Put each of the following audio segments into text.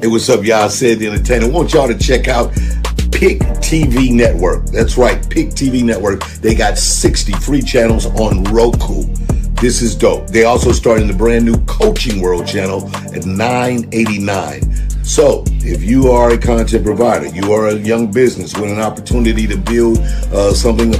Hey, what's up, y'all? Said the Entertainer. I want y'all to check out Pic TV Network. That's right, Pic TV Network. They got 60 free channels on Roku. This is dope. They also started the brand new Coaching World channel at $9.89. So if you are a content provider, you are a young business with an opportunity to build a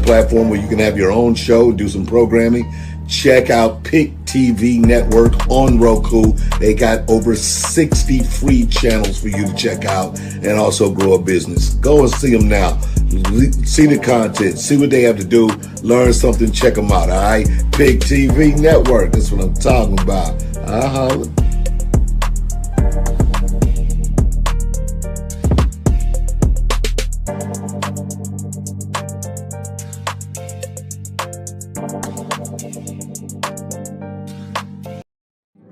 platform where you can have your own show, do some programming, check out Pic TV Network on Roku. They got over 60 free channels for you to check out and also grow a business. Go and see them now. See the content. See what they have to do. Learn something. Check them out. All right? Pic TV Network. That's what I'm talking about. Uh-huh.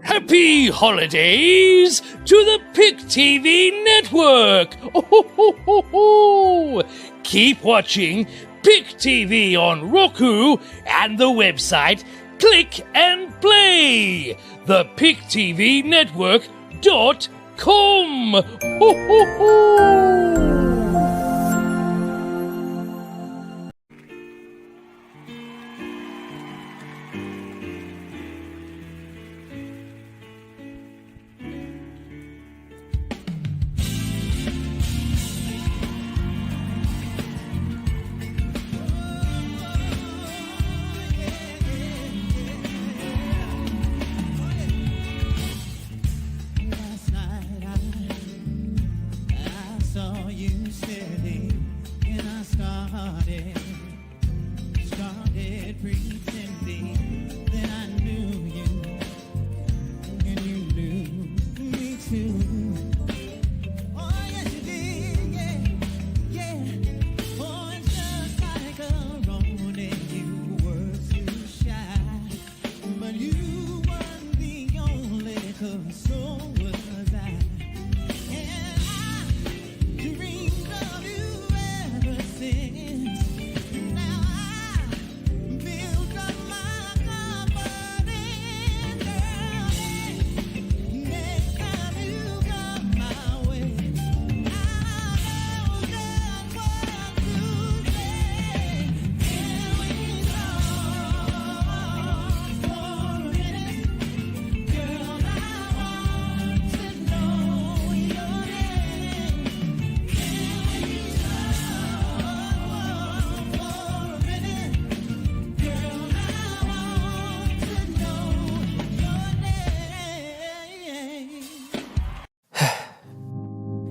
Happy holidays to the Pic TV Network! Oh, keep watching Pic TV on Roku and the website Click and Play, the PicTVNetwork.com.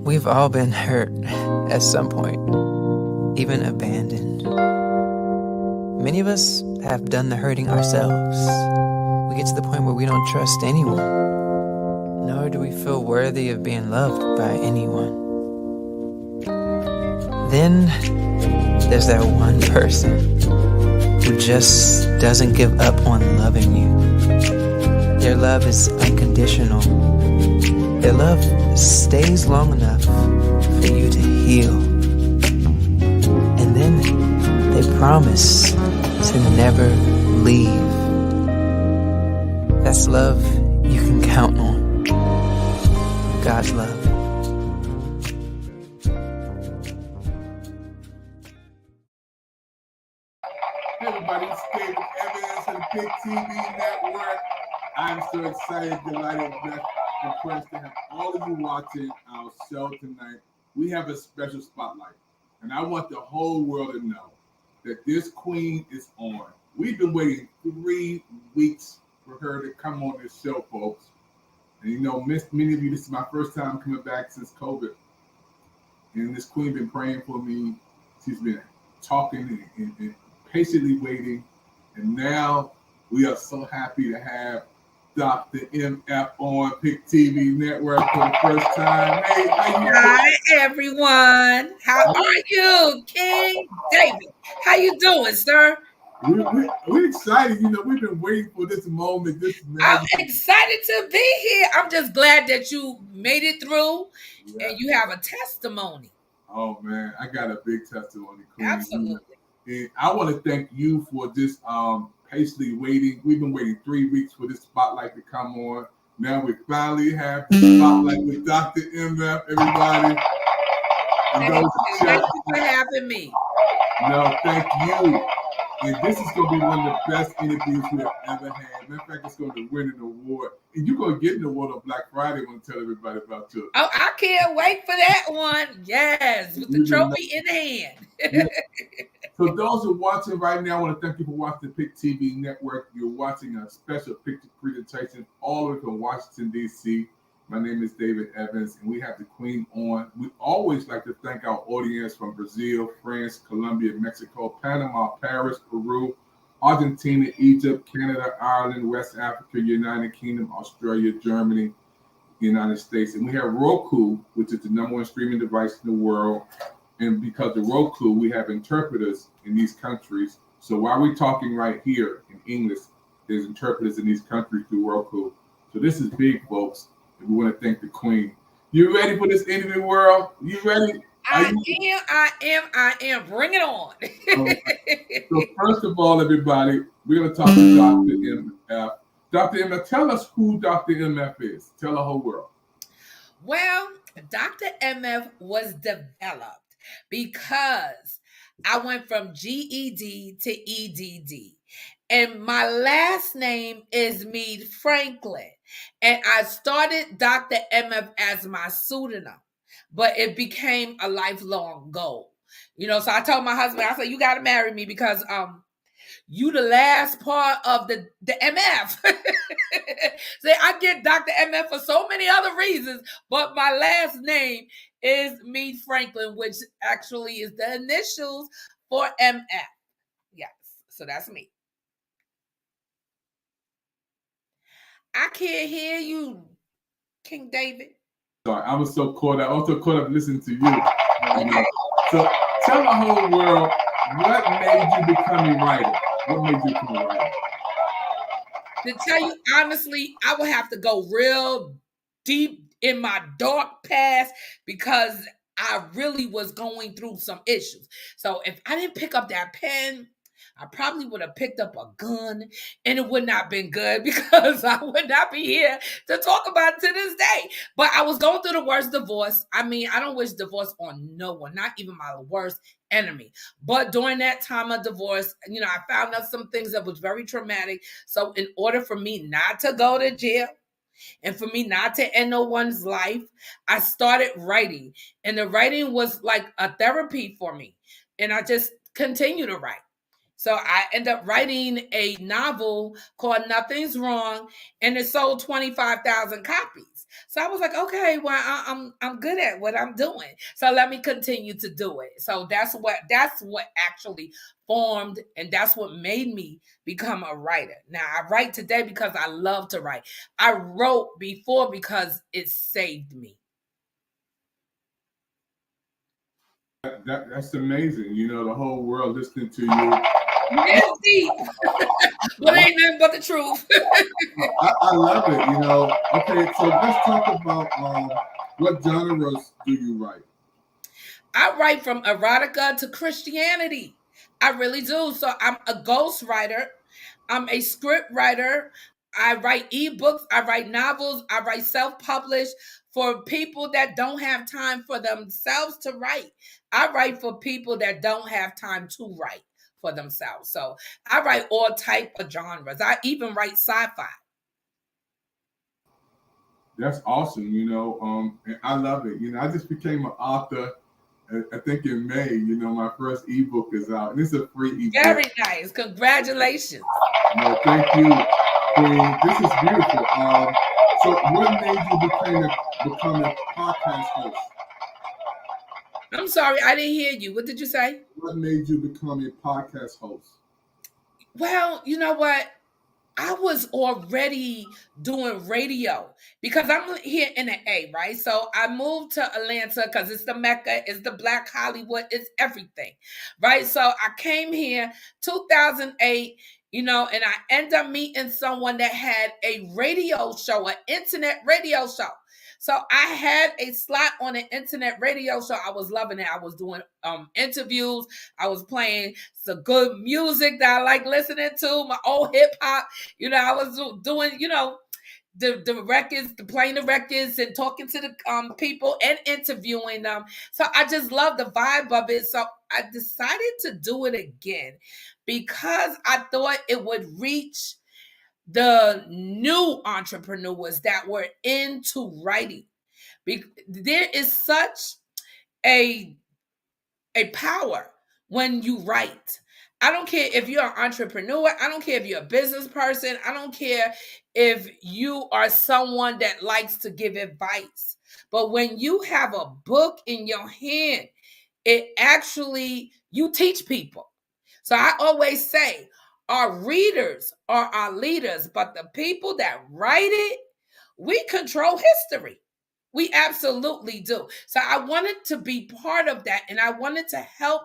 We've all been hurt at some point, even abandoned. Many of us have done the hurting ourselves. We get to the point where we don't trust anyone, nor do we feel worthy of being loved by anyone. Then there's that one person who just doesn't give up on loving you. Their love is unconditional. Their love stays long enough for you to heal. And then they promise to never leave. That's love you can count on. God's love. Hey everybody, it's David Evans of the Pic TV Network. I'm so excited, delighted, blessed, and impressed to have all of you watching our show tonight. We have a special spotlight, and I want the whole world to know that this queen is on. We've been waiting 3 weeks for her to come on this show, folks. And you know, many of you, this is my first time coming back since COVID. And this queen been praying for me. She's been talking and patiently waiting. And now we are so happy to have Dr. MF on Pic TV Network for the first time. Hey, hi everyone. How are you, King David? How you doing, sir? We're excited. You know, we've been waiting for this moment. I'm excited to be here. I'm just glad that you made it through and you have a testimony. Oh man, I got a big testimony, Queen. Absolutely. And I want to thank you for just patiently waiting. We've been waiting 3 weeks for this spotlight to come on. Now we finally have Spotlight with Dr. MF, everybody. And those Thank you for having me. No, thank you. And this is going to be one of the best interviews we have ever had. Matter of fact, it's going to win an award. And you're going to get an award on Black Friday. I want to tell everybody about too. Oh, I can't wait for that one. Yes, with the trophy in hand. Yeah. So those who are watching right now, I want to thank you for watching the Pic TV network. You're watching a special picture presentation all the way from Washington, D.C. My name is David Evans, and we have the Queen on. We always like to thank our audience from Brazil, France, Colombia, Mexico, Panama, Paris, Peru, Argentina, Egypt, Canada, Ireland, West Africa, United Kingdom, Australia, Germany, United States. And we have Roku, which is the #1 streaming device in the world. And because of Roku, we have interpreters in these countries. So while we're talking right here in English, there's interpreters in these countries through Roku. So this is big, folks. And we want to thank the Queen. You ready for this interview, world? You ready? I am. Bring it on. So first of all, everybody, we're going to talk to Dr. MF. Dr. MF, tell us who Dr. MF is. Tell the whole world. Well, Dr. MF was developed because I went from GED to EDD. And my last name is Meade Franklin. And I started Dr. MF as my pseudonym, but it became a lifelong goal. So I told my husband, I said, you got to marry me because you the last part of the MF. See, I get Dr. MF for so many other reasons, but my last name is Meade Franklin, which actually is the initials for MF. Yes, so that's me. I can't hear you, King David. Sorry, I was so caught up. I also caught up listening to you. Okay. So tell the whole world, what made you become a writer? What made you become a writer? To tell you honestly, I would have to go real deep in my dark past because I really was going through some issues. So if I didn't pick up that pen, I probably would have picked up a gun and it would not have been good because I would not be here to talk about it to this day. But I was going through the worst divorce. I mean, I don't wish divorce on no one, not even my worst enemy. But during that time of divorce, I found out some things that was very traumatic. So in order for me not to go to jail and for me not to end no one's life, I started writing. And the writing was like a therapy for me. And I just continue to write. So I ended up writing a novel called Nothing's Wrong, and it sold 25,000 copies. So I was like, okay, well, I'm good at what I'm doing. So let me continue to do it. So that's what actually formed, and that's what made me become a writer. Now I write today because I love to write. I wrote before because it saved me. That's amazing. The whole world listening to you. It's deep, but ain't nothing but the truth. I love it. Okay, so let's talk about what genres do you write? I write from erotica to Christianity. I really do. So I'm a ghostwriter. I'm a script writer. I write ebooks. I write novels. I write self-published for people that don't have time for themselves to write. I write for people that don't have time to write for themselves. So I write all type of genres. I even write sci-fi. That's awesome. And I love it. I just became an author. I think in May. My first ebook is out, and it's a free ebook. Very nice. Congratulations. Thank you, Queen. This is beautiful. So what made you become a podcast host? I'm sorry, I didn't hear you. What did you say? What made you become a podcast host? Well, you know what? I was already doing radio because I'm here in the A, right? So I moved to Atlanta because it's the Mecca, it's the Black Hollywood, it's everything, right? So I came here 2008, and I ended up meeting someone that had a radio show, an internet radio show. So I had a slot on an internet radio show. I was loving it. I was doing interviews. I was playing some good music that I like listening to, my old hip hop. I was doing, the records, playing the records and talking to the people and interviewing them. So I just love the vibe of it. So I decided to do it again because I thought it would reach the new entrepreneurs that were into writing. There is such a power when you write. I don't care if you're an entrepreneur. I don't care if you're a business person. I don't care if you are someone that likes to give advice. But when you have a book in your hand, it actually, you teach people. So I always say, our readers are our leaders, but the people that write it, we control history. We absolutely do. So I wanted to be part of that, and I wanted to help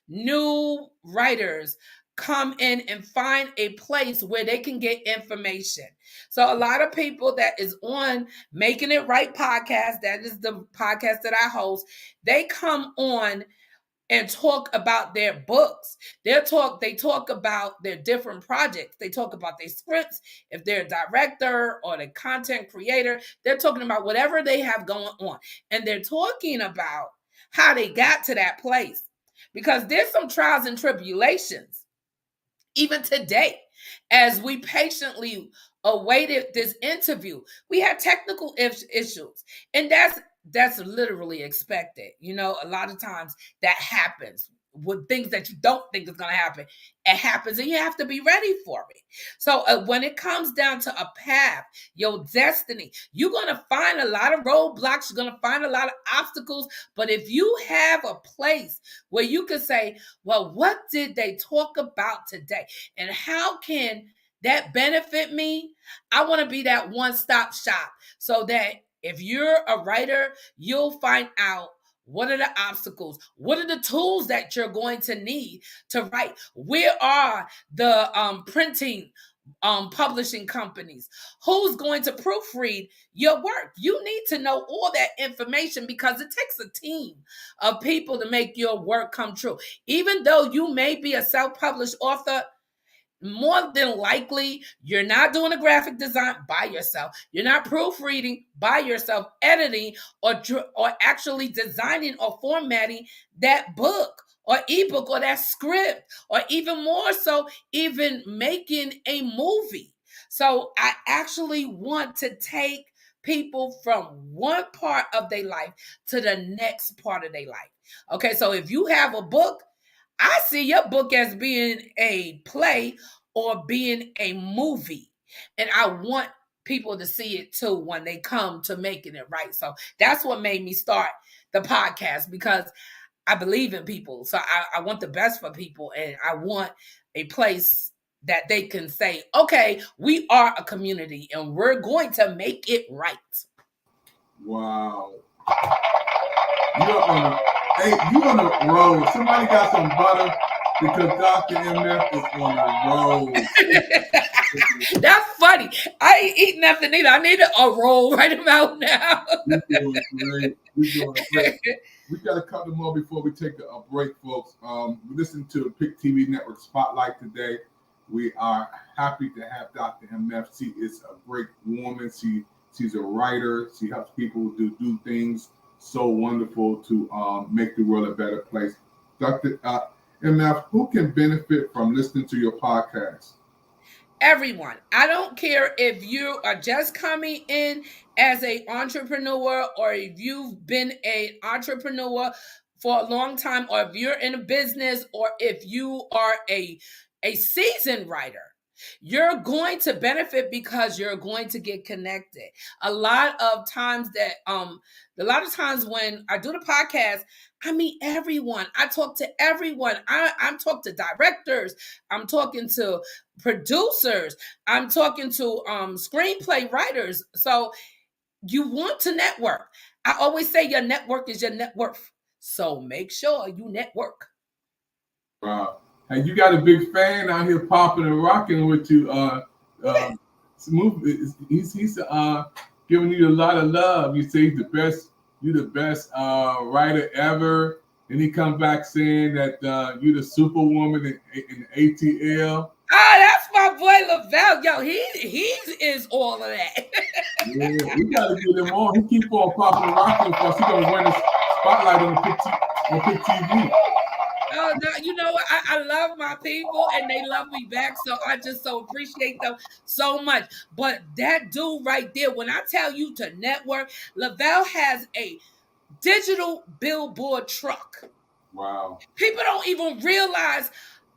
new writers come in and find a place where they can get information. So a lot of people that is on Making It Right podcast, that is the podcast that I host, they come on and talk about their books. They talk about their different projects. They talk about their scripts. If they're a director or the content creator, they're talking about whatever they have going on. And they're talking about how they got to that place. Because there's some trials and tribulations, even today, as we patiently awaited this interview. We had technical issues, and that's literally expected. You know, a lot of times that happens with things that you don't think is going to happen. It happens, and you have to be ready for it. So when it comes down to a path, your destiny, you're going to find a lot of roadblocks. You're going to find a lot of obstacles. But if you have a place where you can say, well, what did they talk about today? And how can that benefit me? I want to be that one-stop shop so that if you're a writer, you'll find out what are the obstacles, what are the tools that you're going to need to write, where are the printing publishing companies, who's going to proofread your work. You need to know all that information because it takes a team of people to make your work come true. Even though you may be a self-published author, more than likely, you're not doing a graphic design by yourself. You're not proofreading by yourself, editing or actually designing or formatting that book or ebook or that script, or even more so, even making a movie. So I actually want to take people from one part of their life to the next part of their life. Okay, so if you have a book, I see your book as being a play or being a movie. And I want people to see it too when they come to Making It Right. So that's what made me start the podcast, because I believe in people. So I want the best for people. And I want a place that they can say, okay, we are a community and we're going to make it right. Wow. You're on a roll. Somebody got some butter, because Dr. MF is on a roll. That's funny. I ain't eating nothing either. I need a roll right about now. You're doing great. We got a couple more before we take a break, folks. We listened to Pic TV Network Spotlight today. We are happy to have Dr. MF. She is a great woman. She's a writer. She helps people do things so wonderful to make the world a better place. Dr. MF, who can benefit from listening to your podcast? Everyone. I don't care if you are just coming in as an entrepreneur, or if you've been an entrepreneur for a long time, or if you're in a business, or if you are a seasoned writer. You're going to benefit because you're going to get connected. A lot of times when I do the podcast, I meet everyone. I talk to everyone. I'm talking to directors. I'm talking to producers. I'm talking to screenplay writers. So you want to network. I always say your network is your net worth. So make sure you network. Wow. And you got a big fan out here popping and rocking with you. He's giving you a lot of love. You say you're the best writer ever. And he comes back saying that you're the superwoman in ATL. Oh, that's my boy Lavelle. Yo, he is all of that. Yeah, we gotta get him on. He keep on popping and rocking for us. He's gonna win the spotlight on Pic TV. Oh no, you know what? I love my people and they love me back. So I just so appreciate them so much. But that dude right there, when I tell you to network, Lavelle has a digital billboard truck. Wow. People don't even realize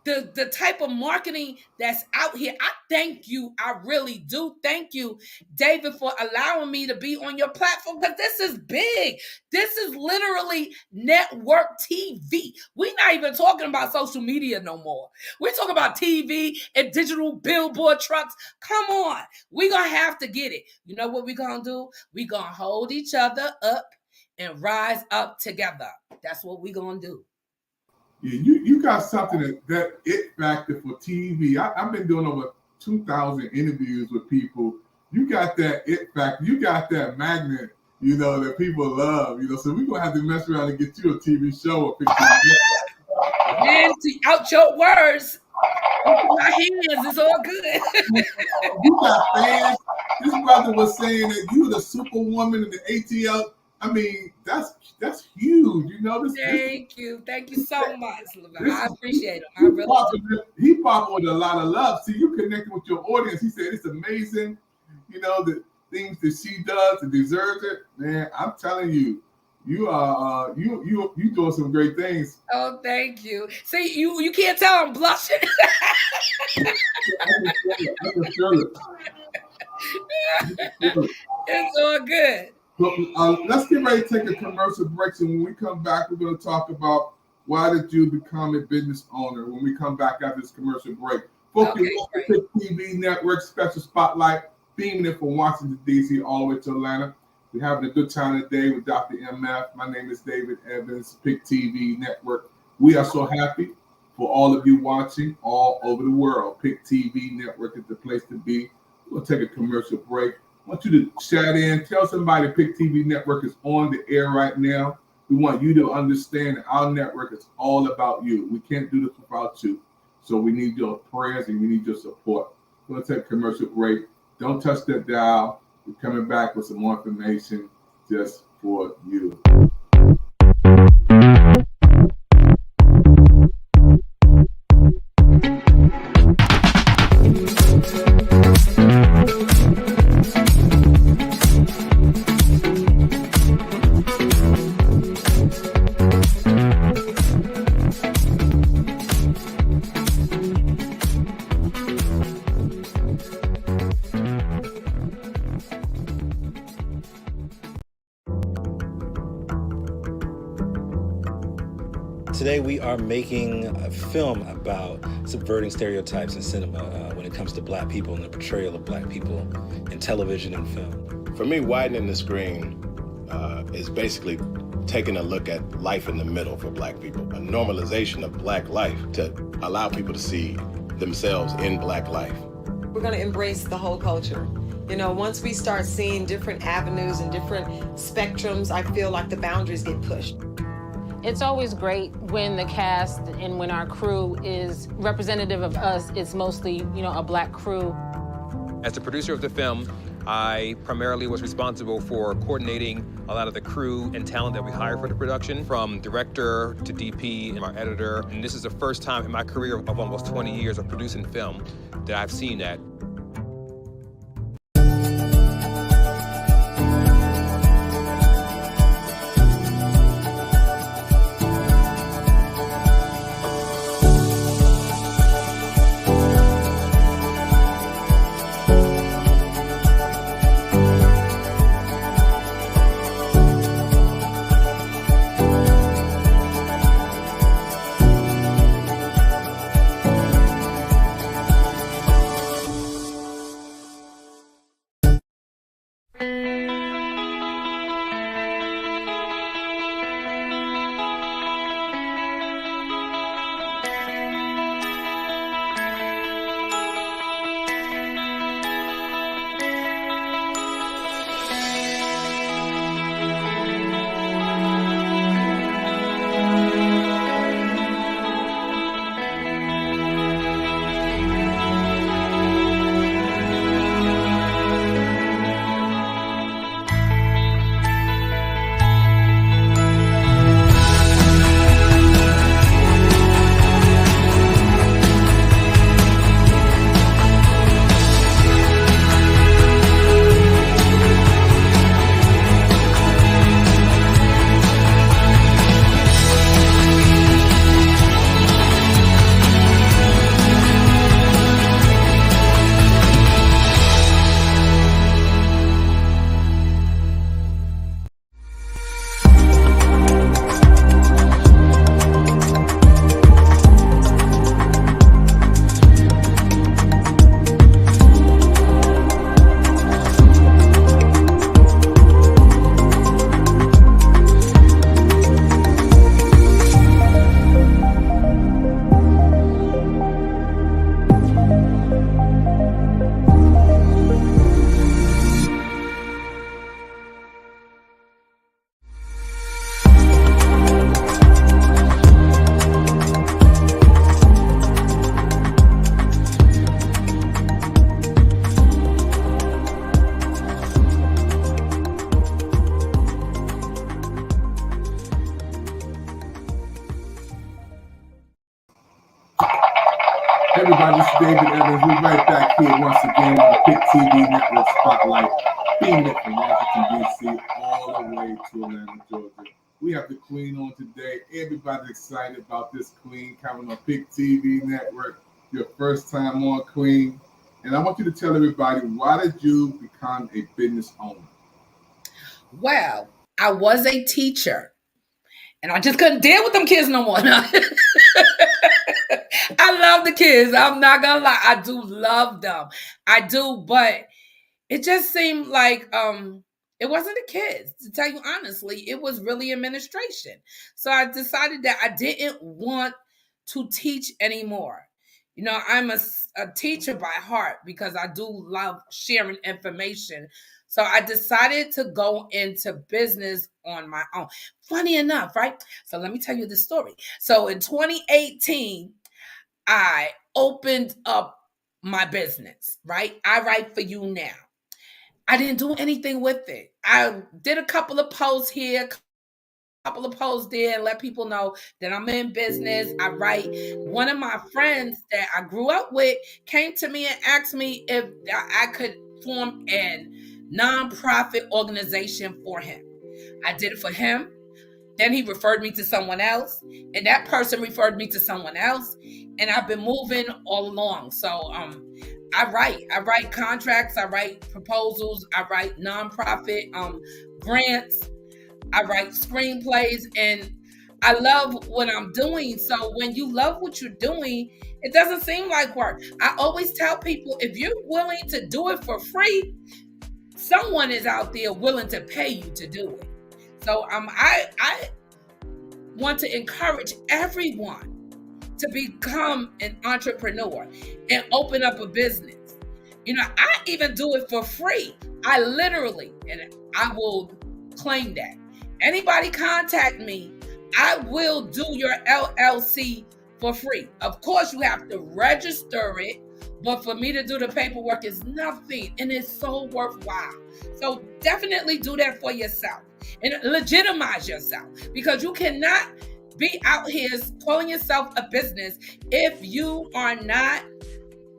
the type of marketing that's out here. I thank you. I really do. Thank you, David, for allowing me to be on your platform, because this is big. This is literally network TV. We're not even talking about social media no more. We're talking about TV and digital billboard trucks. Come on. We're going to have to get it. You know what we're going to do? We're going to hold each other up and rise up together. That's what we're going to do. Yeah, you got something that it factor for TV. I've been doing over 2,000 interviews with people. You got that it factor. You got that magnet, that people love, So we're going to have to mess around and get you a TV show or picture. Man, out your words. My hands is all good. You got fans. This brother was saying that you were the superwoman in the ATL. I mean, that's huge, Thank you so much, Lavelle. I appreciate it. I really do. He popped with a lot of love. See, you connected with your audience. He said it's amazing, the things that she does and deserves it. Man, I'm telling you, you are you doing some great things. Oh, thank you. See, you can't tell I'm blushing. I can feel it. It's all good. But let's get ready to take a commercial break. And when we come back, we're going to talk about why did you become a business owner when we come back after this commercial break. Folks, you watch the Pic TV Network special spotlight, beaming it from Washington, D.C. all the way to Atlanta. We're having a good time today with Dr. MF. My name is David Evans, Pic TV Network. We are so happy for all of you watching all over the world. Pic TV Network is the place to be. We're going to take a commercial break. I want you to chat in. Tell somebody Pic TV Network is on the air right now. We want you to understand that our network is all about you. We can't do this without you. So we need your prayers and we need your support. We're going to take a commercial break. Don't touch that dial. We're coming back with some more information just for you. Today we are making a film about subverting stereotypes in cinema when it comes to Black people and the portrayal of Black people in television and film. For me, widening the screen is basically taking a look at life in the middle for Black people, a normalization of Black life to allow people to see themselves in Black life. We're going to embrace the whole culture. Once we start seeing different avenues and different spectrums, I feel like the boundaries get pushed. It's always great when the cast and when our crew is representative of us. It's mostly, a Black crew. As the producer of the film, I primarily was responsible for coordinating a lot of the crew and talent that we hired for the production, from director to DP and our editor. And this is the first time in my career of almost 20 years of producing film that I've seen that. Everybody, this is David Evans. We're right back here once again on the Pic TV Network Spotlight, beaming it from Washington, D.C. all the way to Atlanta, Georgia. We have the Queen on today. Everybody's excited about this Queen coming on Pic TV Network. Your first time on, Queen. And I want you to tell everybody, why did you become a business owner? Well, I was a teacher, and I just couldn't deal with them kids no more. I love the kids. I'm not gonna lie. I do love them. I do, but it just seemed like it wasn't the kids. To tell you honestly, it was really administration. So I decided that I didn't want to teach anymore. You know, I'm a teacher by heart because I do love sharing information. So I decided to go into business on my own. Funny enough, right? So let me tell you the story. So in 2018, I opened up my business, right? I Write For You Now. I didn't do anything with it. I did a couple of posts here, a couple of posts there, and let people know that I'm in business. I write. One of my friends that I grew up with came to me and asked me if I could form a nonprofit organization for him. I did it for him. Then he referred me to someone else, and that person referred me to someone else, and I've been moving all along. So I write contracts, I write proposals, I write nonprofit grants, I write screenplays, and I love what I'm doing. So when you love what you're doing, it doesn't seem like work. I always tell people, if you're willing to do it for free, someone is out there willing to pay you to do it. So I want to encourage everyone to become an entrepreneur and open up a business. You know, I even do it for free. I literally, and I will claim that. Anybody contact me, I will do your LLC for free. Of course, you have to register it, but for me to do the paperwork is nothing, and it's so worthwhile. So definitely do that for yourself and legitimize yourself, because you cannot be out here calling yourself a business if you are not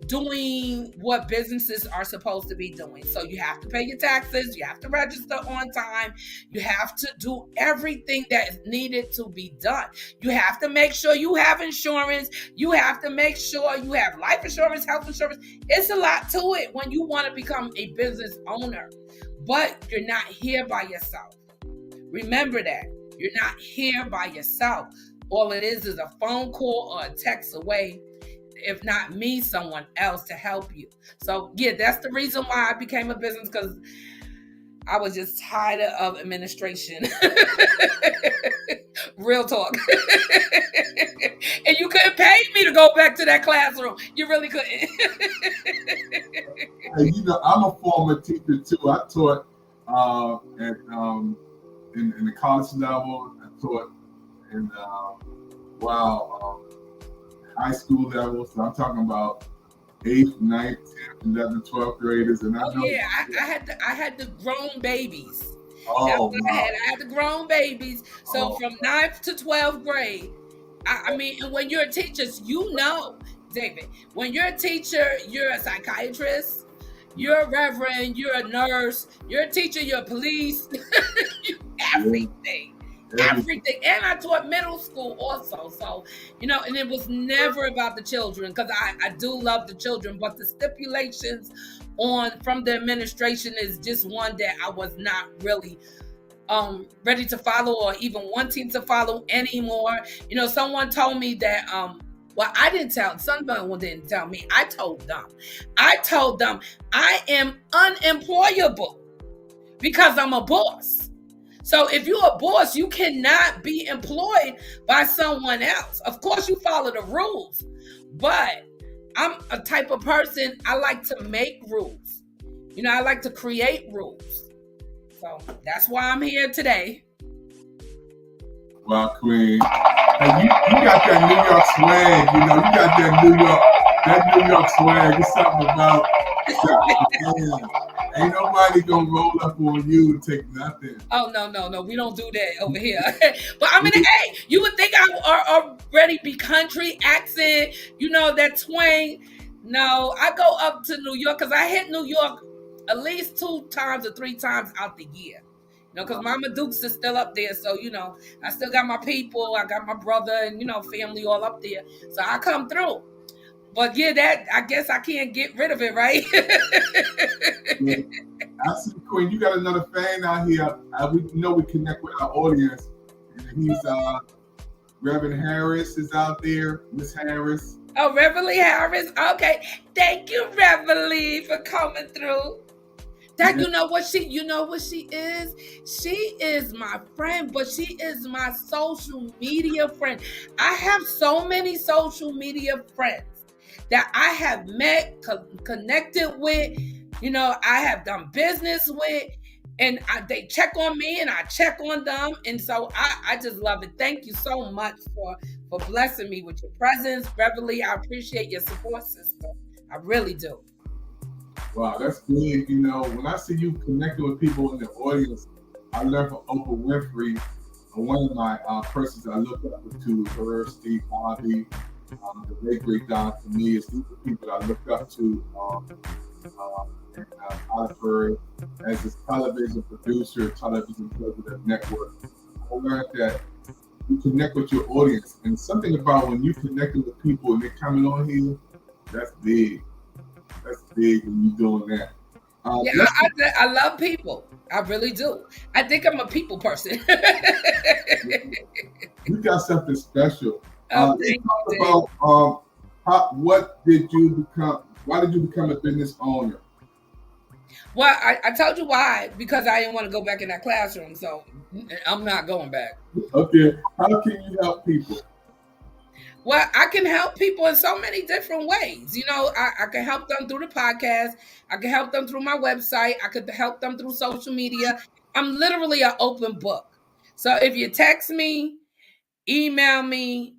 doing what businesses are supposed to be doing. So you have to pay your taxes, you have to register on time, you have to do everything that is needed to be done. You have to make sure you have insurance, you have to make sure you have life insurance, health insurance. It's a lot to it when you want to become a business owner, but you're not here by yourself. Remember that. You're not here by yourself. All it is a phone call or a text away. If not me, someone else to help you. So yeah, that's the reason why I became a business, because I was just tired of administration. Real talk. And you couldn't pay me to go back to that classroom. You really couldn't. Hey, you know, I'm a former teacher too. I taught in the college level. I taught in high school level. So I'm talking about 8th, 9th, 10th, 11th, 12th graders. And I had the grown babies. Oh, that's what I had the grown babies. So from 9th to 12th grade, I mean, and when you're a teacher, you know, David, when you're a teacher, you're a psychiatrist, you're a reverend, you're a nurse, you're a teacher, you're a police, everything. Everything. And I taught middle school also. So, you know, and it was never about the children, because I do love the children, but the stipulations from the administration is just one that I was not really ready to follow, or even wanting to follow anymore. You know, someone told me that well, I didn't tell, someone didn't tell me. I told them I am unemployable because I'm a boss. So if you're a boss, you cannot be employed by someone else. Of course, you follow the rules, but I'm a type of person, I like to make rules. You know, I like to create rules. So that's why I'm here today. Well, Queen, hey, you got that New York swag. You know, you got that New York swag. It's something about. Ain't nobody gonna roll up on you and take nothing. Oh no, we don't do that over here. But I mean, hey, you would think I already be country accent, that twang. No, I go up to New York because I hit New York at least 2 times or 3 times out the year. Because Mama Dukes is still up there, so I still got my people, I got my brother and family all up there, so I come through. But yeah, that I guess I can't get rid of it, right? I see, Queen, you got another fan out here. We connect with our audience. And he's Reverend Harris is out there, Miss Harris. Oh, Reverend Harris. Okay. Thank you, Reverend, for coming through. That you know what she is? She is my friend, but she is my social media friend. I have so many social media friends that I have met, connected with, I have done business with, and they check on me and I check on them. And so I just love it. Thank you so much for blessing me with your presence. Beverly, I appreciate your support system. I really do. Wow, that's good. When I see you connecting with people in the audience, I learned from Oprah Winfrey. One of my persons I look up to, her, Steve Harvey, the great Don to me, is these are people I look up to. Oliver, as a television producer, television president network, I learned that you connect with your audience, and something about when you connecting with people and they're coming on here, that's big. That's big when you're doing that. I love people. I really do. I think I'm a people person. You got something special. Let's talk about what did you become? Why did you become a business owner? Well, I told you why, because I didn't want to go back in that classroom, so I'm not going back. Okay, how can you help people? Well, I can help people in so many different ways. I can help them through the podcast. I can help them through my website. I could help them through social media. I'm literally an open book. So if you text me, email me,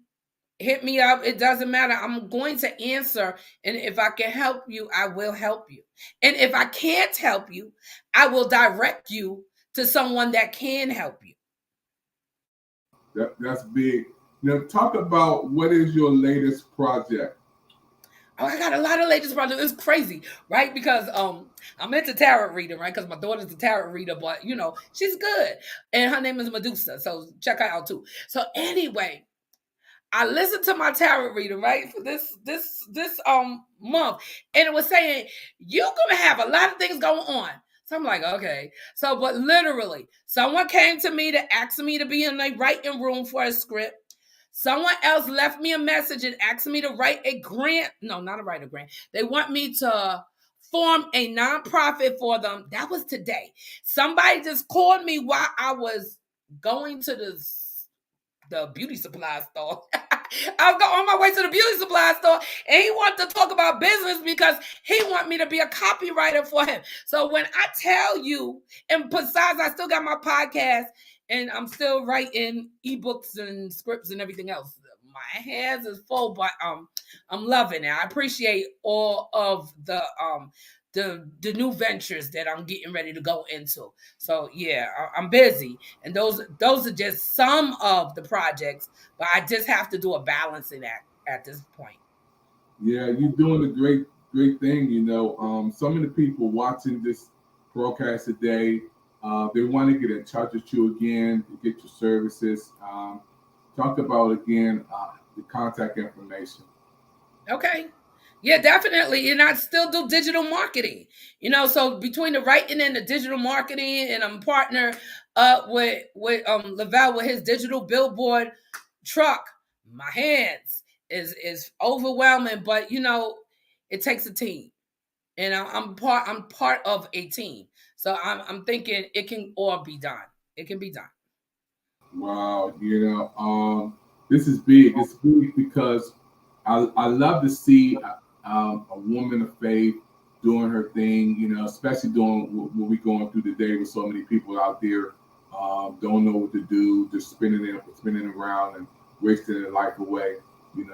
hit me up, it doesn't matter. I'm going to answer. And if I can help you, I will help you. And if I can't help you, I will direct you to someone that can help you. That's big. Now, talk about what is your latest project? Oh, I got a lot of latest projects. It's crazy, right? Because I'm into tarot reading, right? Because my daughter's a tarot reader, but she's good, and her name is Medusa, so check her out too. So anyway, I listened to my tarot reading, right, for this month, and it was saying you're gonna have a lot of things going on. So I'm like, okay. So, but literally, someone came to me to ask me to be in the writing room for a script. Someone else left me a message and asked me to write a grant. No, not to write a grant. They want me to form a nonprofit for them. That was today. Somebody just called me while I was going to the beauty supply store. I was on my way to the beauty supply store, and he wanted to talk about business because he wanted me to be a copywriter for him. So when I tell you, and besides, I still got my podcast, and I'm still writing ebooks and scripts and everything else. My hands is full, but I'm loving it. I appreciate all of the new ventures that I'm getting ready to go into. So yeah, I'm busy, and those are just some of the projects, but I just have to do a balancing act at this point. Yeah, you're doing a great thing. Some of the people watching this broadcast today, they want to get in touch with you again to get your services. Talk about again the contact information. Okay. Yeah, definitely. And I still do digital marketing, so between the writing and the digital marketing, and I'm partner with Lavelle with his digital billboard truck. My hands is overwhelming, but it takes a team, and I'm part of a team. So I'm thinking it can all be done. It can be done. Wow, this is big. It's big because I love to see a woman of faith doing her thing, especially doing what we're going through today with so many people out there don't know what to do, just spinning around and wasting their life away.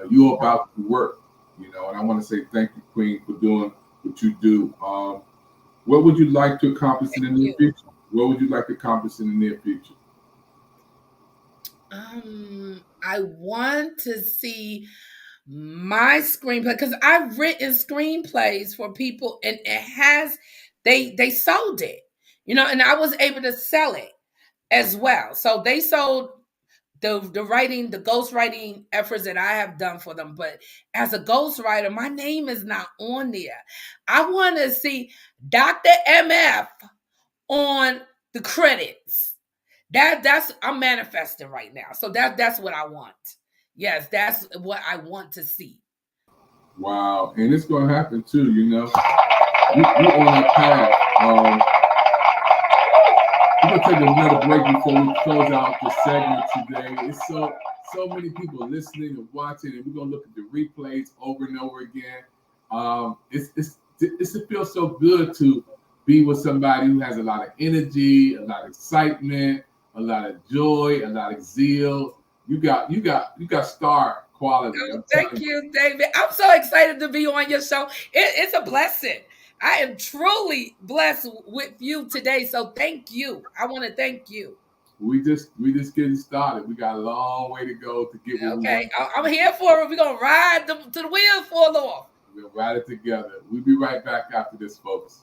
You're about to work, and I want to say thank you, Queen, for doing what you do. What would you like to accomplish in the near future? What would you like to accomplish in the near future? I want to see my screenplay, because I've written screenplays for people, and they sold it, and I was able to sell it as well. So they sold the ghostwriting efforts that I have done for them. But as a ghostwriter, my name is not on there. I want to see Dr. MF on the credits. That's I'm manifesting right now. So that's what I want. Yes, that's what I want to see. Wow, and it's gonna happen too. You're on that path. We're gonna take another break before we close out the segment today. It's so many people listening and watching, and we're gonna look at the replays over and over again. It feels so good to be with somebody who has a lot of energy, a lot of excitement, a lot of joy, a lot of zeal. You got star quality. Oh, thank you, David. I'm so excited to be on your show. It's a blessing. I am truly blessed with you today. So thank you. I want to thank you. We just getting started. We got a long way to go to get where we want. I'm here for it. We're gonna ride till the wheels fall off. We'll ride it together. We'll be right back after this, folks.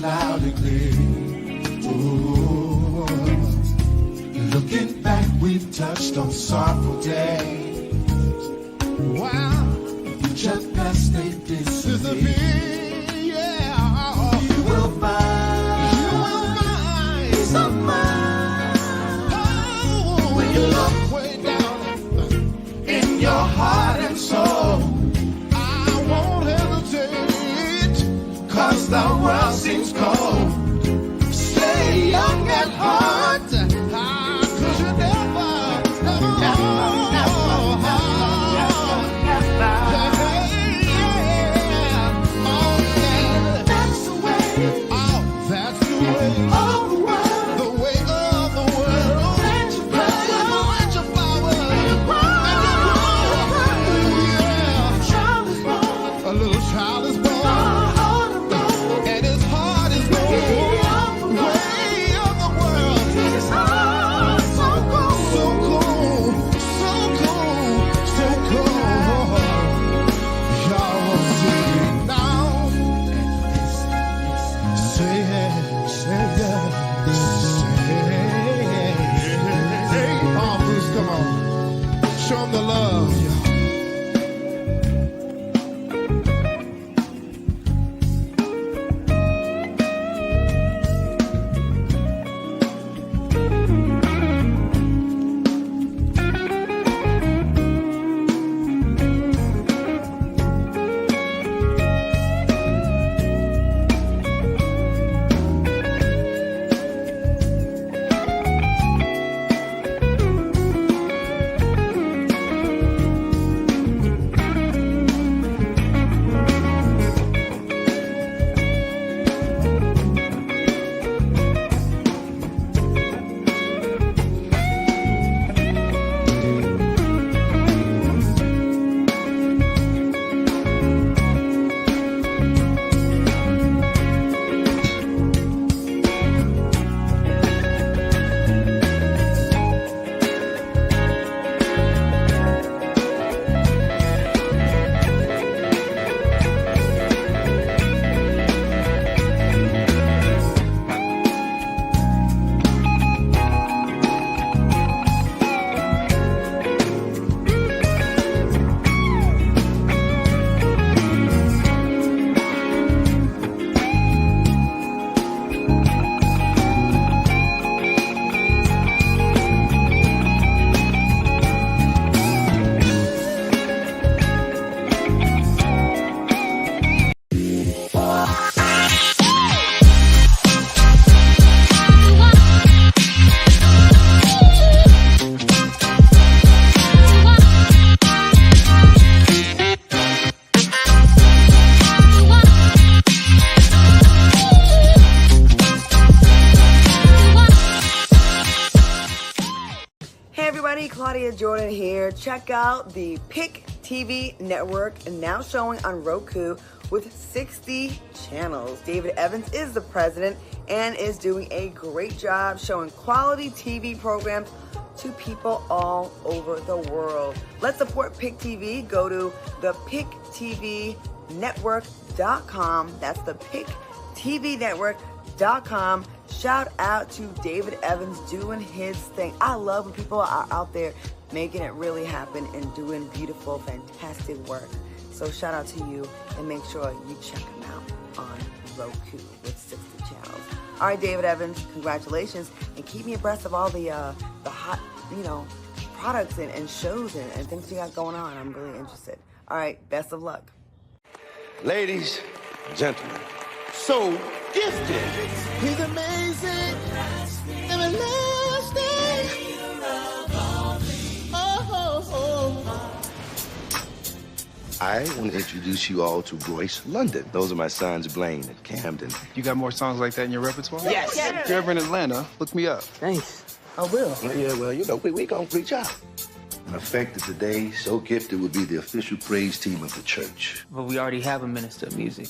Loud and clear. Ooh. Looking back, we've touched on sorrowful days. Wow, just past they disappear. Yeah, you will find peace of mind. Oh, when you look way down in your heart and soul. I won't hesitate, 'cause the world seems cold. Stay young at heart, 'cause you Jordan here. Check out the Pic TV network, now showing on Roku with 60 channels. David Evans is the president and is doing a great job showing quality TV programs to people all over the world. Let's support Pic TV. Go to the PicTVNetwork.com. That's the PicTVNetwork.com. Shout out to David Evans doing his thing. I love when people are out there making it really happen and doing beautiful, fantastic work. So shout out to you, and make sure you check him out on Roku with 60 channels. All right, David Evans, congratulations, and keep me abreast of all the hot, products and shows and things you got going on. I'm really interested. All right, best of luck. Ladies, gentlemen, so gifted. He's amazing, everlasting. I want to introduce you all to Royce London. Those are my sons, Blaine and Camden. You got more songs like that in your repertoire? Yes. If you're ever in Atlanta, look me up. Thanks. I will. Yeah, well, we gonna reach out. And effective today, So Gifted will be the official praise team of the church. But we already have a minister of music.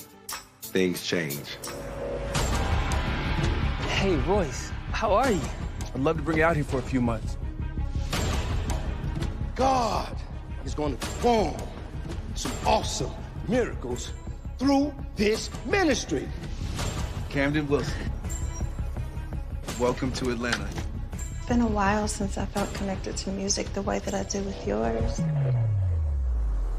Things change. Hey, Royce, how are you? I'd love to bring you out here for a few months. God is going to perform some awesome miracles through this ministry. Camden Wilson, welcome to Atlanta. It's been a while since I felt connected to music the way that I do with yours.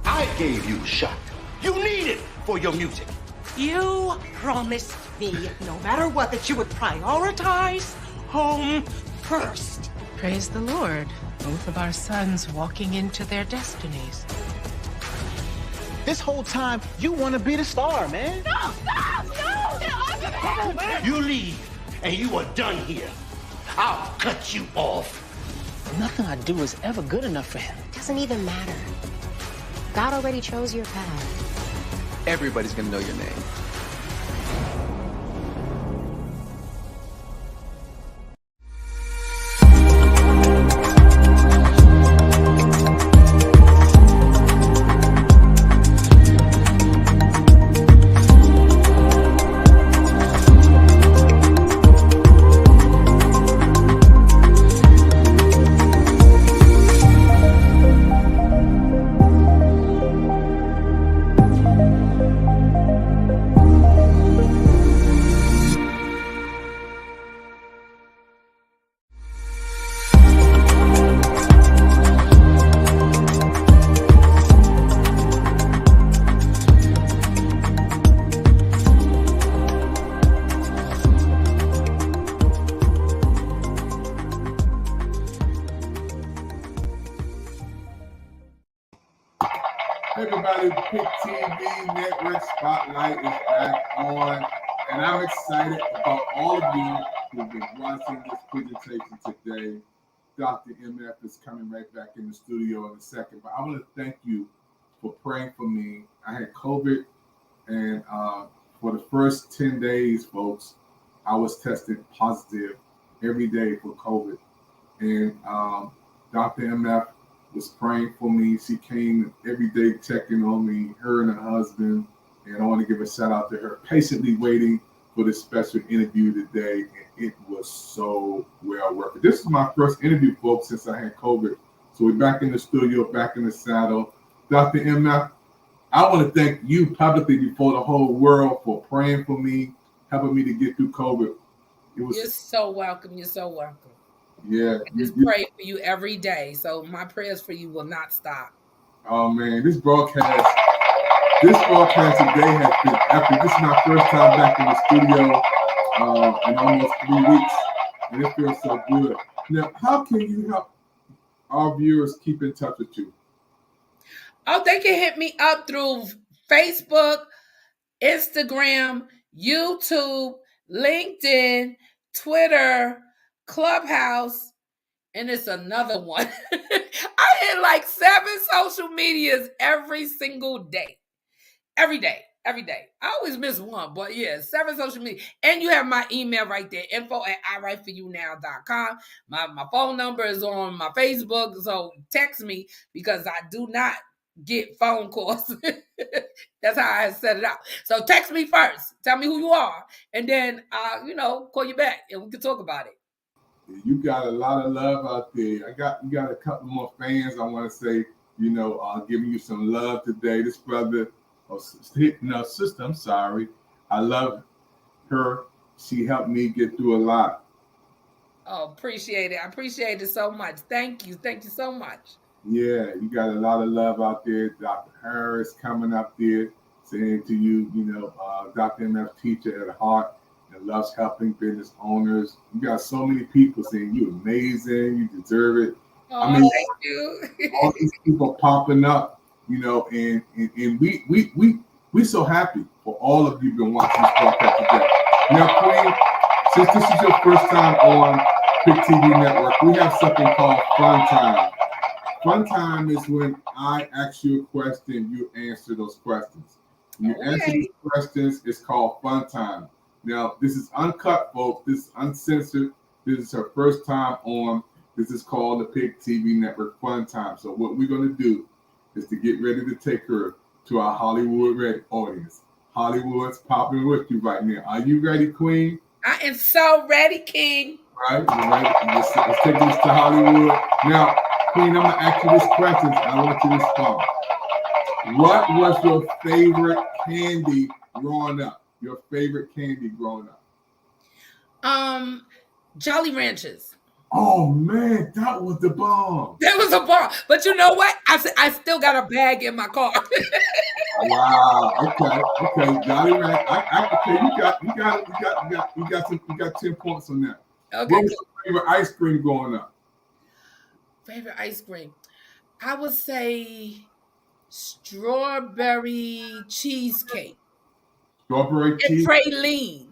I gave you a shot. You need it for your music. You promised me, no matter what, that you would prioritize home first. Praise the Lord. Both of our sons walking into their destinies. This whole time, you want to be the star, man. No, stop! No! Get off of me! You leave, and you are done here. I'll cut you off. Nothing I do is ever good enough for him. Doesn't even matter. God already chose your path. Everybody's gonna know your name. Everybody, Pic TV Network Spotlight is back on, and I'm excited about all of you who've been watching this presentation today. Dr. MF is coming right back in the studio in a second, but I want to thank you for praying for me. I had COVID, and for the first 10 days, folks, I was tested positive every day for COVID, and Dr. MF was praying for me. She came every day checking on me, her and her husband, and I want to give a shout out to her, patiently waiting for this special interview today, and it was so well worth it. This is my first interview, folks, since I had COVID. So we're back in the studio, back in the saddle. Dr. MF, I want to thank you publicly before the whole world for praying for me, helping me to get through COVID. You're so welcome. You're so welcome. Yeah. I just pray for you every day. So my prayers for you will not stop. Oh man, this broadcast today has been epic. This is my first time back in the studio in almost 3 weeks, and it feels so good. Now, how can you help our viewers keep in touch with you? Oh, they can hit me up through Facebook, Instagram, YouTube, LinkedIn, Twitter, Clubhouse, and it's another one. I hit like 7 social medias every single day. every day. I always miss one, but yeah, 7 social media. And you have my email right there, info@iwriteforyounow.com. My phone number is on my Facebook, so text me because I do not get phone calls. That's how I set it up. So text me first. Tell me who you are, and then call you back and we can talk about it. You got a lot of love out there. You got a couple more fans. I want to say, giving you some love today. This brother, sister, I'm sorry. I love her. She helped me get through a lot. Oh, appreciate it. I appreciate it so much. Thank you. Thank you so much. Yeah, you got a lot of love out there. Dr. Harris coming up there saying to you, Dr. MF teacher at heart and loves helping business owners. You got so many people saying you're amazing, you deserve it. Oh, thank you. All these people popping up, and we so happy for all of you been watching this podcast today. Now, Queen, since this is your first time on Pic TV Network, we have something called Fun Time. Fun time is when I ask you a question, you answer those questions. When you answer these questions, it's called Fun Time. Now, this is uncut, folks. This is uncensored. This is her first time on. This is called the Pic TV Network Fun Time. So what we're going to do is to get ready to take her to our Hollywood ready audience. Hollywood's popping with you right now. Are you ready, Queen? I am so ready, King. All right. Let's take this to Hollywood. Now, Queen, I'm going to ask you these questions. I want you to respond. What was your favorite candy growing up? Your favorite candy growing up? Jolly Ranchers. Oh, man, that was the bomb. That was a bomb. But you know what? I still got a bag in my car. Wow. Okay. Jolly Ranchers. Okay, you got 10 points on that. Okay. What was your favorite ice cream growing up? Favorite ice cream? I would say strawberry cheesecake. Strawberry cheesecake? And praline.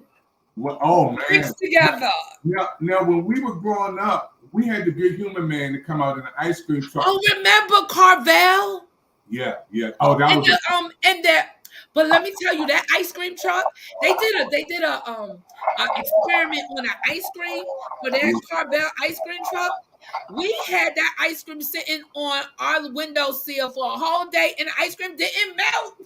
What? Oh, man. Mixed together. Now, when we were growing up, we had the Good Human Man to come out in an ice cream truck. Oh, remember Carvel? Yeah. Oh, that was but let me tell you, that ice cream truck, they did a experiment on an ice cream for that Carvel ice cream truck. We had that ice cream sitting on our windowsill for a whole day, and the ice cream didn't melt.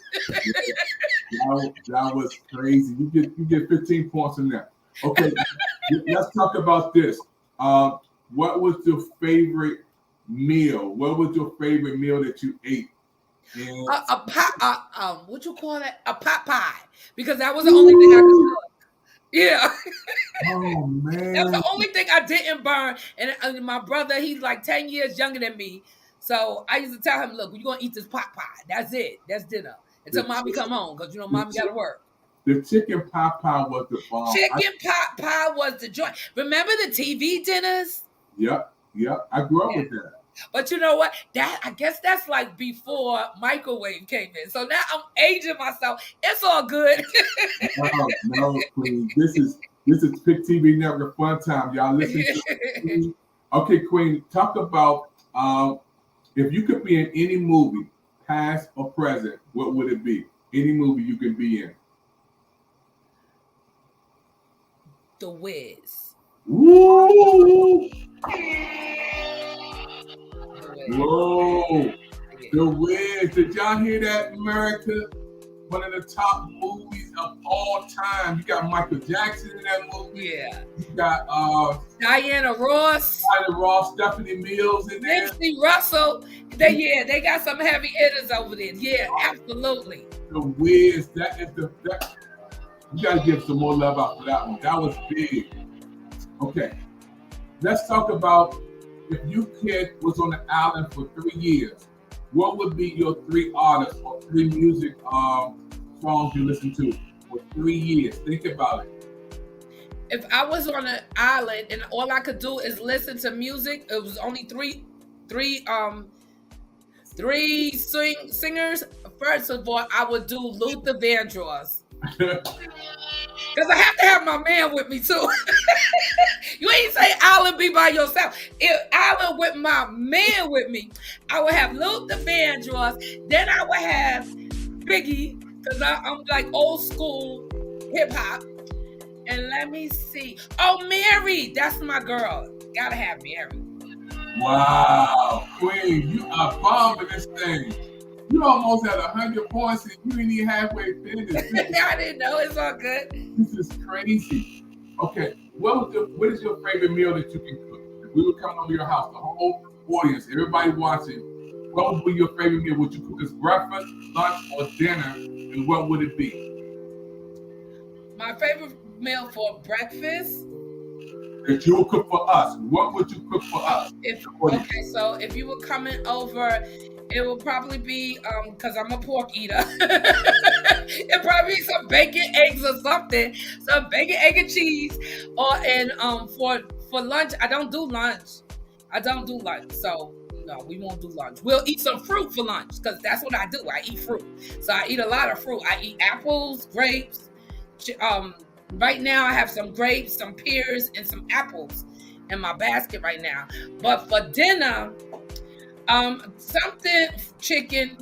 that was crazy. You get 15 points in that. Okay, let's talk about this. What was your favorite meal? What was your favorite meal that you ate? What you call that? A pot pie, because that was the only thing I could cook. Yeah. Oh, man. That was the only thing I didn't burn. And my brother, he's like 10 years younger than me. So I used to tell him, look, you're going to eat this pot pie. That's it. That's dinner. Until mommy come home, because, mommy got to work. The chicken pot pie was the bomb. Chicken pot pie was the joint. Remember the TV dinners? Yep. I grew up with that. But you know what? I guess that's like before microwave came in. So now I'm aging myself. It's all good. No, Queen. This is Pic TV Network Fun Time. Y'all listen to Okay, Queen, talk about if you could be in any movie, past or present, what would it be? Any movie you could be in. The Wiz. Woo! Whoa, The Wiz. Did y'all hear that, America? One of the top movies of all time. You got Michael Jackson in that movie. Yeah. You got Diana Ross, Stephanie Mills in there. Nipsey Russell. They got some heavy hitters over there. Yeah, absolutely. The Wiz. You gotta give some more love out for that one. That was big. Okay. Let's talk about if you kid was on the island for 3 years, what would be your 3 artists or 3 music songs you listen to for 3 years? Think about it. If I was on an island and all I could do is listen to music, it was only three singers. First of all, I would do Luther Vandross. Because I have to have my man with me too. You ain't say island be by yourself. If island with my man with me, I would have Luther Vandross. Then I would have Biggie. because I'm like old school hip hop. And let me see. Oh, Mary, that's my girl. Gotta have Mary. Wow, Queen, you are bombing this thing. You almost had 100 points and you ain't even halfway finished. I didn't know. It's all good. This is crazy. Okay, what is your favorite meal that you can cook? If we would come over your house, the whole audience, everybody watching, what would be your favorite meal? Would you cook as breakfast, lunch, or dinner? And what would it be? My favorite meal for breakfast? If you would cook for us, what would you cook for us? So if you were coming over, it would probably be, because I'm a pork eater, it'd probably be some bacon, eggs, or something. Some bacon, egg, and cheese. And for lunch, I don't do lunch. So no, we won't do lunch. We'll eat some fruit for lunch, because that's what I do. I eat fruit. So I eat a lot of fruit. I eat apples, grapes. Right now I have some grapes, some pears, and some apples in my basket right now. But for dinner, something chicken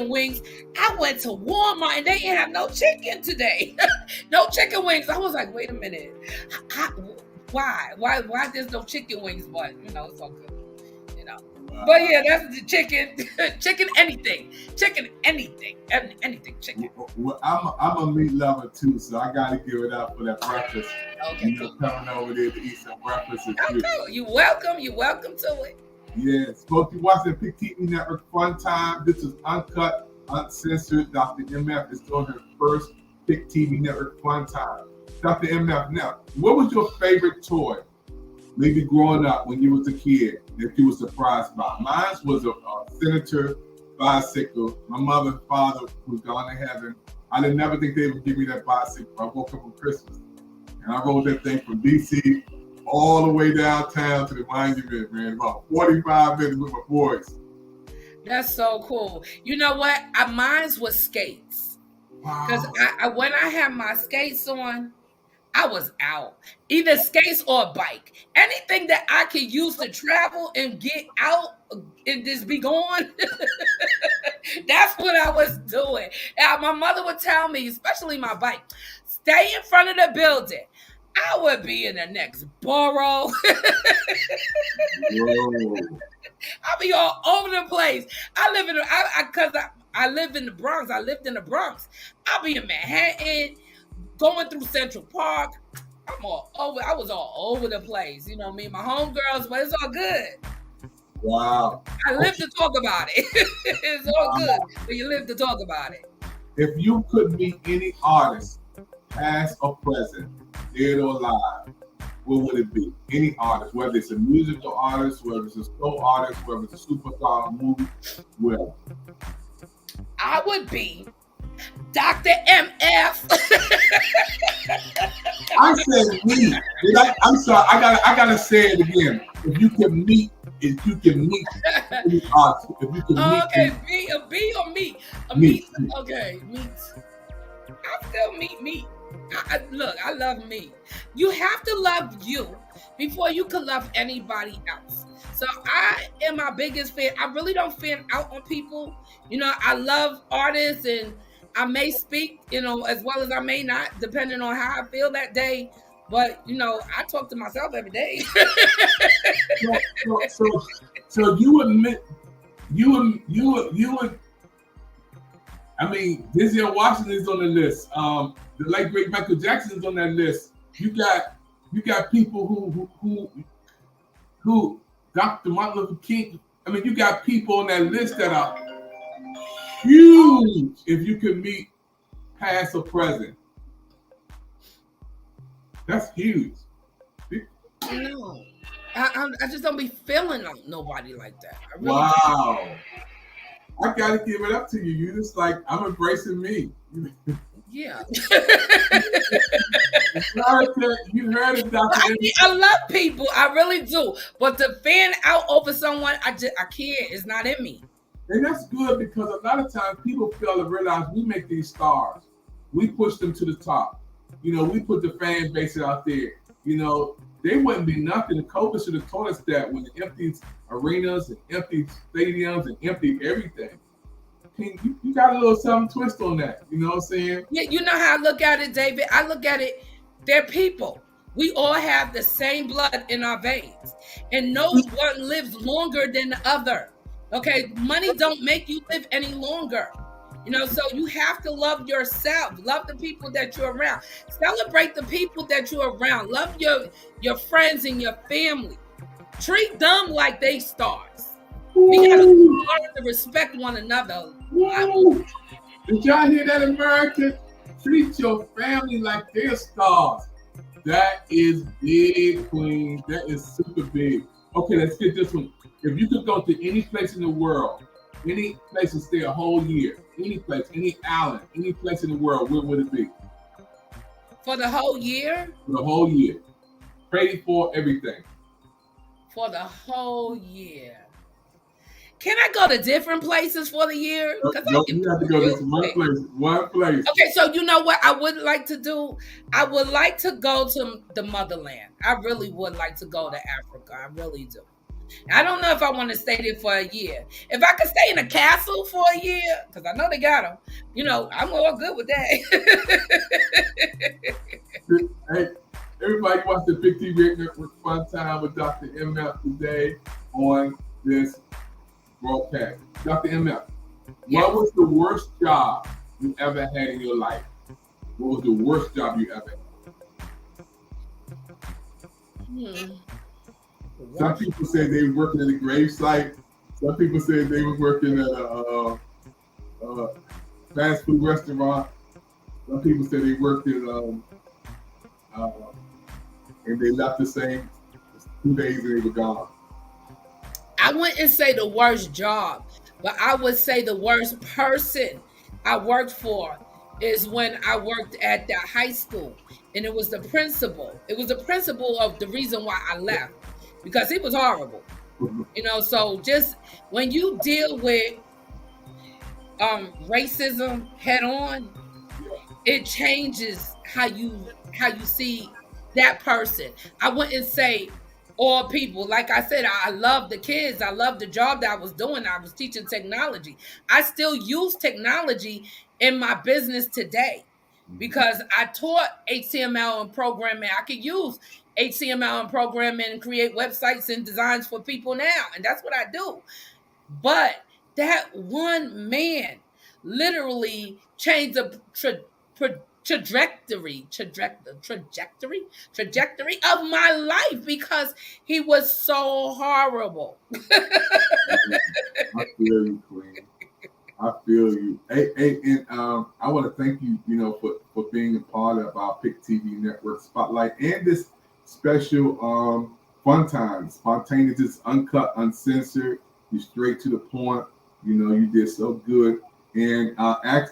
wings. I went to Walmart and they didn't have no chicken today. No chicken wings. I was like, wait a minute. Why there's no chicken wings? But it's all good. But yeah, that's the chicken. Chicken anything. Chicken Well, I'm a meat lover too, so I gotta give it up for that breakfast. Okay, coming over there to eat some breakfast. Okay, you're welcome to it. Yes, folks, you watching the Pic TV Network Fun Time. This is uncut, uncensored. Dr. MF is doing her first Pic TV Network Fun Time. Dr. MF, now, what was your favorite toy? Maybe growing up when you was a kid that you were surprised by. Mine was a Senator bicycle. My mother and father was gone to heaven. I didn't never think they would give me that bicycle. I woke up on Christmas and I rode that thing from DC all the way downtown to the monument, man. About 45 minutes with my boys. That's so cool. You know what? Mine was skates. Because when I had my skates on, I was out. Either skates or a bike. Anything that I could use to travel and get out and just be gone. That's what I was doing. And my mother would tell me, especially my bike, stay in front of the building. I would be in the next borough. I'll be all over the place. I live in the Bronx. I lived in the Bronx. I'll be in Manhattan, going through Central Park. I'm all over. I was all over the place. Me and my homegirls, but it's all good. Wow. I live to talk about it. It's all good, but you live to talk about it. If you could meet any artist, past or present, dead or alive, what would it be? Any artist, whether it's a musical artist, whether it's a soul artist, whether it's a superstar movie, whatever. I would be Dr. MF. I said me. I'm sorry. I gotta say it again. If you can meet any artist, if you can meet. Okay, a B or meat? Meat. Okay, meat. I still meat. Look, I love meat. You have to love you before you can love anybody else. So I am my biggest fan. I really don't fan out on people. I love artists and I may speak, as well as I may not, depending on how I feel that day. But, I talk to myself every day. So you admit, you would, I mean, Denzel Washington is on the list. The late great Michael Jackson is on that list. You got people who Dr. Martin Luther King. I mean, you got people on that list that are huge. If you can meet past or present, that's huge. No, I just don't be feeling like nobody like that. I really wow. I gotta give it up to you. You just like, I'm embracing me. Yeah. You heard it, Dr. I love people. I really do. But to fan out over someone, I can't. It's not in me. And that's good because a lot of times people fail to realize we make these stars. We push them to the top. We put the fan base out there. They wouldn't be nothing. COVID should have taught us that when it empties arenas and empty stadiums and empty everything. you got a little something twist on that. You know what I'm saying? Yeah, you know how I look at it, David? I look at it, they're people. We all have the same blood in our veins, and no one lives longer than the other. Okay, money don't make you live any longer. You know, so you have to love yourself, love the people that you're around, celebrate the people that you're around, love your friends and your family. Treat them like they stars. We gotta learn to respect one another. Did y'all hear that, America? Treat your family like they're stars. That is big, Queen. That is super big. Okay, let's get this one. If you could go to any place in the world, any place and stay a whole year, any place, any island, any place in the world, where would it be? For the whole year? For the whole year. Paid for everything. For the whole year. Can I go to different places for the year? No, you have to go to one place. One place. Okay, so you know what I would like to do? I would like to go to the motherland. I really would like to go to Africa. I really do. I don't know if I want to stay there for a year. If I could stay in a castle for a year, because I know they got them, you know, I'm all good with that. Hey, everybody watch the Pic TV Network Fun Time with Dr. MF today on this broadcast. Dr. MF, what was the worst job you ever had in your life? What was the worst job you ever had? Some people say they were working at a grave site. Some people say they were working at a fast food restaurant. Some people say they worked at and they left the same 2 days and they were gone. I wouldn't say the worst job, but I would say the worst person I worked for is when I worked at that high school, and it was the principal. It was the principal of the reason why I left, because he was horrible. You know, so just when you deal with racism head on, it changes how you see that person. I wouldn't say all people. Like I said, I love the kids. I love the job that I was doing. I was teaching technology. I still use technology in my business today because I taught HTML and programming. I could use HTML and programming and create websites and designs for people now. And that's what I do. But that one man literally changed the trajectory of my life because he was so horrible. I feel you, Queen. I feel you. Hey, and I want to thank you, for being a part of our Pic TV Network Spotlight and this special fun time, spontaneous, uncut, uncensored. You straight to the point. You did so good. And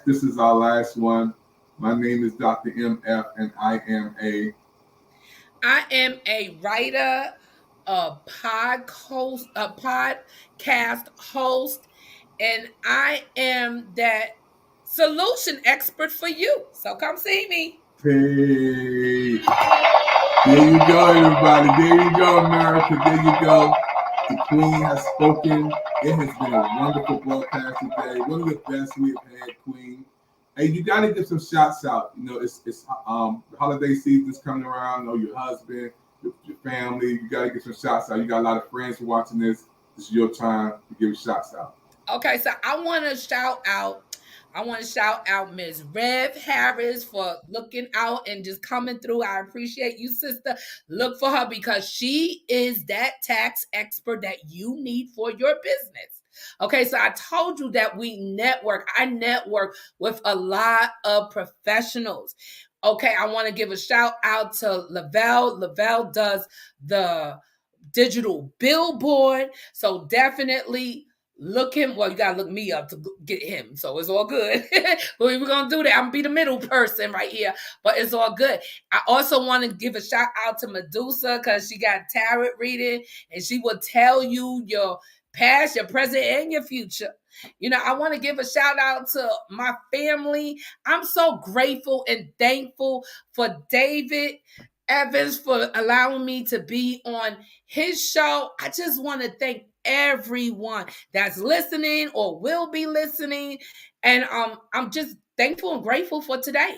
this is our last one. My name is Dr. MF, and I am a writer, a podcast host, and I am that solution expert for you. So come see me. Hey, there you go, everybody. There you go, America. There you go. The Queen has spoken. It has been a wonderful broadcast today. One of the best we have had, Queen. Hey, you got to get some shots out. It's the holiday season's coming around. Your husband, your family. You got to get some shots out. You got a lot of friends watching this. This is your time to give shots out. Okay, so I want to shout out Ms. Rev Harris for looking out and just coming through. I appreciate you, sister. Look for her because she is that tax expert that you need for your business. Okay, so I told you that we network. I network with a lot of professionals. Okay, I want to give a shout out to Lavelle. Lavelle does the digital billboard. So definitely look him. Well, you got to look me up to get him. So it's all good. But we're going to do that. I'm going to be the middle person right here. But it's all good. I also want to give a shout out to Medusa because she got tarot reading. And she will tell you your past, your present, and your future. I want to give a shout out to my family. I'm so grateful and thankful for David Evans for allowing me to be on his show. I just want to thank everyone that's listening or will be listening. And I'm just thankful and grateful for today,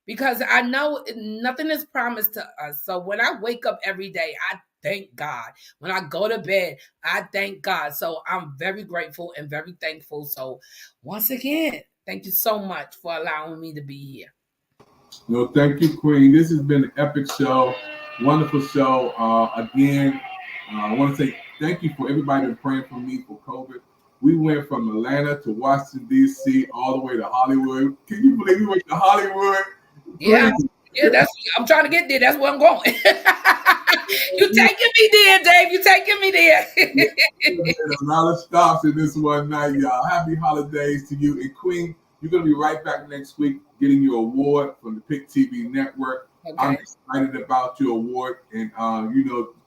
because I know nothing is promised to us. So when I wake up every day, I thank God. When I go to bed, I thank God. So I'm very grateful and very thankful. So once again, thank you so much for allowing me to be here. No, thank you, Queen. This has been an epic show, wonderful show. Again, I want to say thank you for everybody that's praying for me for COVID. We went from Atlanta to Washington, D.C., all the way to Hollywood. Can you believe we went to Hollywood? Yeah, I'm trying to get there. That's where I'm going. You taking me there, Dave. You taking me there. A lot of stops in this one night, y'all. Happy holidays to you. And Queen, you're going to be right back next week getting your award from the Pic TV Network. Okay. I'm excited about your award and,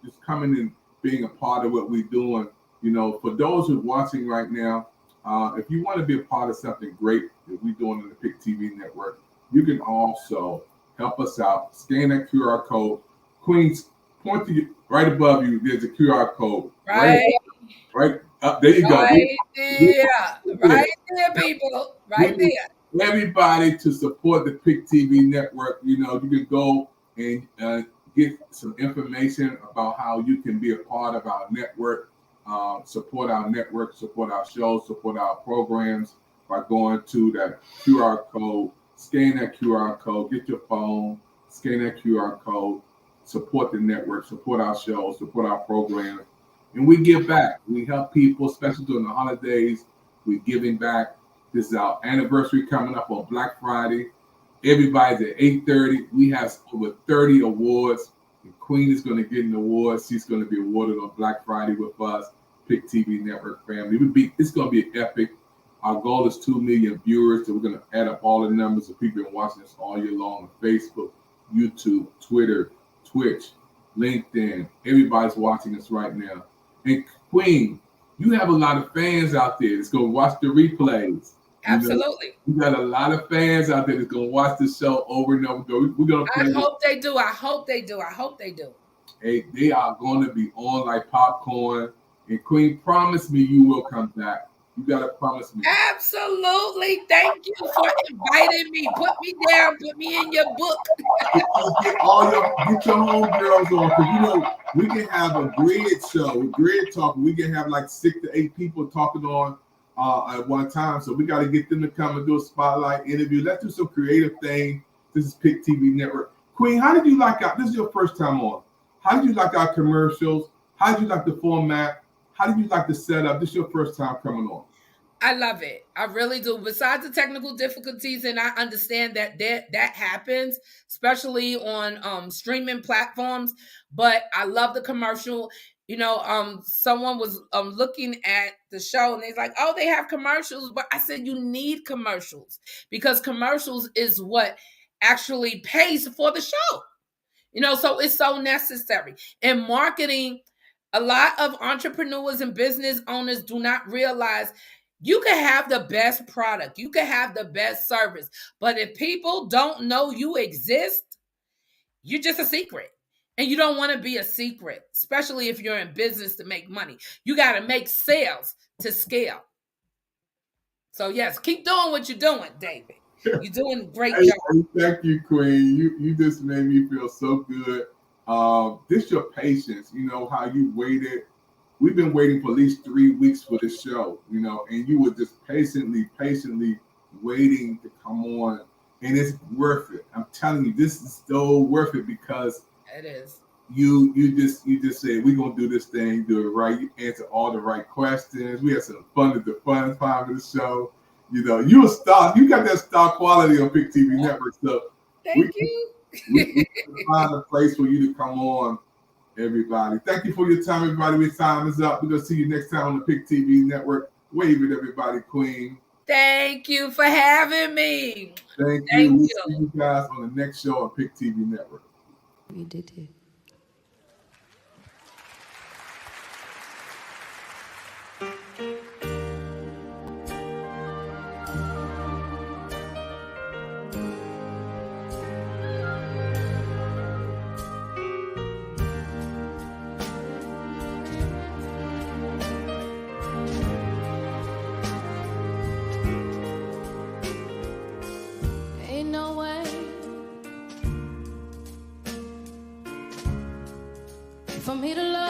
just coming and being a part of what we're doing. For those who are watching right now, if you want to be a part of something great that we're doing in the Pic TV Network, you can also help us out. Scan that QR code. Queens, point to you right above you. There's a QR code. Right up there. You go. Right there, people. Right there. Everybody to support the Pic TV Network. You can go and get some information about how you can be a part of our network, support our network, support our shows, support our programs by going to that QR code. Scan that QR code, get your phone, scan that QR code, support the network, support our shows, support our programs, and we give back. We help people, especially during the holidays. We're giving back. This is our anniversary coming up on Black Friday. Everybody's at 8:30. We have over 30 awards. The Queen is going to get an award. She's going to be awarded on Black Friday with us, Pic TV Network family. It's going to be epic. Our goal is 2 million viewers, so we're going to add up all the numbers of people watching us all year long on Facebook, YouTube, Twitter, Twitch, LinkedIn. Everybody's watching us right now. And Queen, you have a lot of fans out there that's going to watch the replays. Absolutely. You got a lot of fans out there that's going to watch the show over and over. We're going to play. I hope they do. I hope they do. I hope they do. Hey, they are going to be on like popcorn. And Queen, promise me you will come back. You gotta promise me. Absolutely. Thank you for inviting me. Put me down. Put me in your book. Get your homegirls on, because we can have a grid show, a grid talk. We can have like 6 to 8 people talking on at one time. So we got to get them to come and do a spotlight interview. Let's do some creative thing. This is Pic TV Network. Queen, how did you like our? This is your first time on. How did you like our commercials? How did you like the format? How did you like the setup? This is your first time coming on. I love it. I really do. Besides the technical difficulties, and I understand that happens, especially on streaming platforms. But I love the commercial. Someone was looking at the show and they're like, "Oh, they have commercials." But I said, you need commercials, because commercials is what actually pays for the show. So it's so necessary. In marketing, a lot of entrepreneurs and business owners do not realize you can have the best product, you can have the best service, but if people don't know you exist, you're just a secret. And you don't want to be a secret, especially if you're in business to make money. You got to make sales to scale. So yes, keep doing what you're doing, David. You're doing a great job. Thank you, Queen. You just made me feel so good. This your patience, how you waited. We've been waiting for at least 3 weeks for this show, and you were just patiently waiting to come on, and it's worth it. I'm telling you, this is so worth it, because it is. You just said, we're gonna do this thing, do it right. You answer all the right questions. We had some fun at the fun time of the show. You a star. You got that star quality on Pic TV Network. So thank you. We find a place for you to come on. Everybody, thank you for your time, everybody. Your time is up. We're gonna see you next time on the Pic TV Network. Wave it, everybody, Queen. Thank you for having me. Thank you. We'll see you guys on the next show on Pic TV Network. We did it. your way. For me to love